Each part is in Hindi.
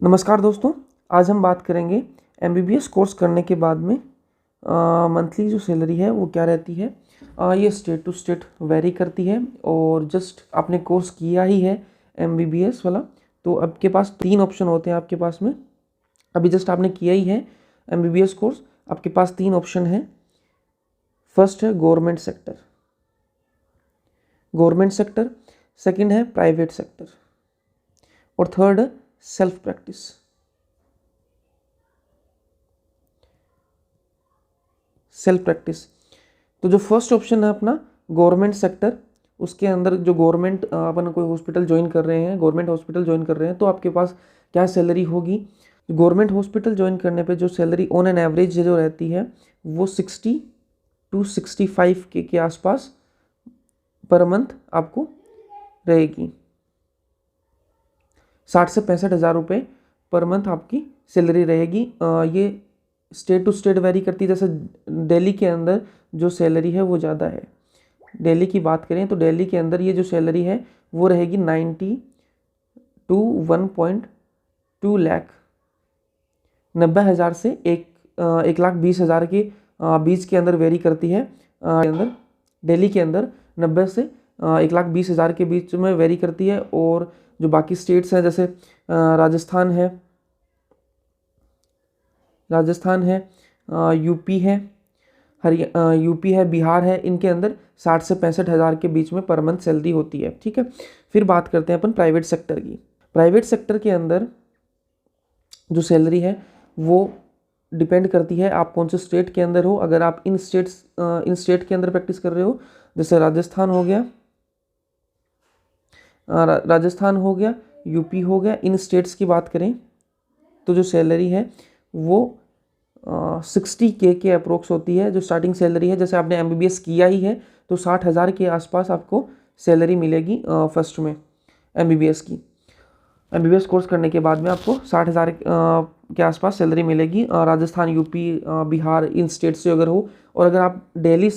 नमस्कार दोस्तों, आज हम बात करेंगे एमबीबीएस कोर्स करने के बाद में मंथली जो सैलरी है वो क्या रहती है। ये स्टेट टू स्टेट वेरी करती है और जस्ट आपने कोर्स किया ही है एमबीबीएस वाला, तो आपके पास 3 ऑप्शन होते हैं आपके पास में। अभी जस्ट आपने किया ही है एमबीबीएस कोर्स, आपके पास 3 ऑप्शन है। फर्स्ट है गवर्नमेंट सेक्टर, सेकंड है प्राइवेट सेक्टर और थर्ड है सेल्फ प्रैक्टिस। तो जो फर्स्ट ऑप्शन है अपना गवर्नमेंट सेक्टर, उसके अंदर जो गवर्नमेंट अपन कोई हॉस्पिटल ज्वाइन कर रहे हैं, गवर्नमेंट हॉस्पिटल ज्वाइन कर रहे हैं, तो आपके पास क्या सैलरी होगी। गवर्नमेंट हॉस्पिटल ज्वाइन करने पे जो सैलरी ऑन एन एवरेज जो रहती है वो 60 to 65 के आसपास पर मंथ आपको रहेगी। 60 से 65 हज़ार रुपये पर मंथ आपकी सैलरी रहेगी। ये स्टेट टू स्टेट वेरी करती है। जैसे दिल्ली के अंदर जो सैलरी है वो ज़्यादा है। दिल्ली की बात करें तो दिल्ली के अंदर ये जो सैलरी है वो रहेगी 90 to 1.2 लाख, 90,000 से 1,20,000 के बीच के अंदर वेरी करती है। अंदर दिल्ली के अंदर 90 से 1,20,000 के बीच में वेरी करती है। और जो बाकी स्टेट्स हैं जैसे राजस्थान है, यूपी है, बिहार है, इनके अंदर 60 से 65 हज़ार के बीच में पर मंथ सैलरी होती है। ठीक है, फिर बात करते हैं अपन प्राइवेट सेक्टर की। प्राइवेट सेक्टर के अंदर जो सैलरी है वो डिपेंड करती है आप कौन से स्टेट के अंदर हो। अगर आप इन स्टेट के अंदर प्रैक्टिस कर रहे हो, जैसे राजस्थान हो गया, यूपी हो गया, इन स्टेट्स की बात करें तो जो सैलरी है वो 60K के अप्रोक्स होती है जो स्टार्टिंग सैलरी है। जैसे आपने एमबीबीएस किया ही है तो 60,000 के आसपास आपको सैलरी मिलेगी फर्स्ट में एमबीबीएस कोर्स करने के बाद में आपको 60,000 के आसपास सैलरी मिलेगी। राजस्थान, यूपी, बिहार, इन स्टेट से अगर हो, और अगर आप दिल्ली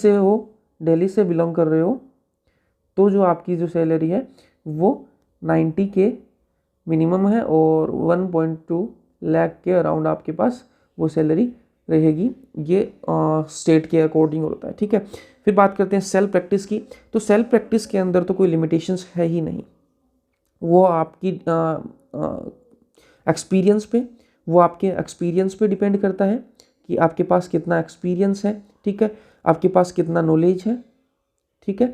से बिलोंग कर रहे हो तो जो आपकी जो सैलरी है वो 90K मिनिमम है और 1.2 लाख के अराउंड आपके पास वो सैलरी रहेगी। ये स्टेट के अकॉर्डिंग होता है। ठीक है, फिर बात करते हैं सेल्फ प्रैक्टिस की। तो सेल्फ प्रैक्टिस के अंदर तो कोई लिमिटेशंस है ही नहीं, वो आपकी एक्सपीरियंस पे डिपेंड करता है कि आपके पास कितना एक्सपीरियंस है। ठीक है, आपके पास कितना नॉलेज है। ठीक है,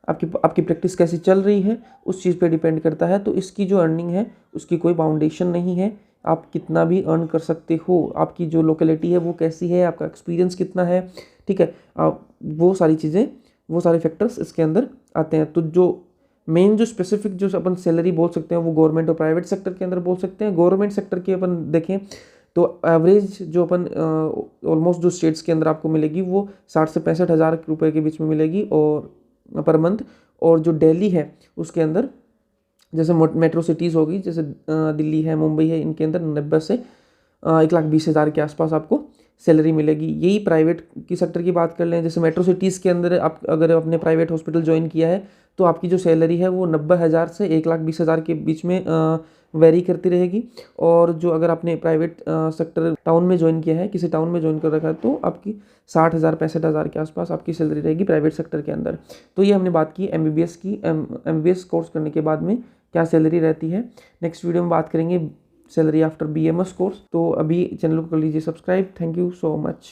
आपकी प्रैक्टिस कैसी चल रही है उस चीज़ पे डिपेंड करता है। तो इसकी जो अर्निंग है उसकी कोई बाउंडेशन नहीं है, आप कितना भी अर्न कर सकते हो। आपकी जो लोकेलिटी है वो कैसी है, आपका एक्सपीरियंस कितना है। ठीक है, वो सारे फैक्टर्स इसके अंदर आते हैं। तो जो मेन जो स्पेसिफिक जो अपन सैलरी बोल सकते हैं वो गवर्नमेंट और प्राइवेट सेक्टर के अंदर बोल सकते हैं। गवर्नमेंट सेक्टर की अपन देखें तो एवरेज जो अपन ऑलमोस्ट जो स्टेट्स के अंदर आपको मिलेगी वो 60 से 65 हज़ार रुपये के बीच में मिलेगी और पर मंथ। और जो दिल्ली है उसके अंदर जैसे मेट्रो सिटीज़ होगी, जैसे दिल्ली है, मुंबई है, इनके अंदर 90 से 1,20,000 के आसपास आपको सैलरी मिलेगी। यही प्राइवेट की सेक्टर की बात कर लें, जैसे मेट्रो सिटीज़ के अंदर आप अगर अपने प्राइवेट हॉस्पिटल ज्वाइन किया है तो आपकी जो सैलरी है वो 90,000 से 1,20,000 के बीच में वेरी करती रहेगी। और जो अगर आपने प्राइवेट सेक्टर टाउन में ज्वाइन किया है, किसी टाउन में ज्वाइन कर रखा है, तो आपकी 60,000 65,000 के आसपास आपकी सैलरी रहेगी प्राइवेट सेक्टर के अंदर। तो ये हमने बात की एमबीबीएस कोर्स करने के बाद में क्या सैलरी रहती है। नेक्स्ट वीडियो में बात करेंगे सैलरी आफ्टर बीएमएस कोर्स। तो अभी चैनल को कर लीजिए subscribe. Thank you so much.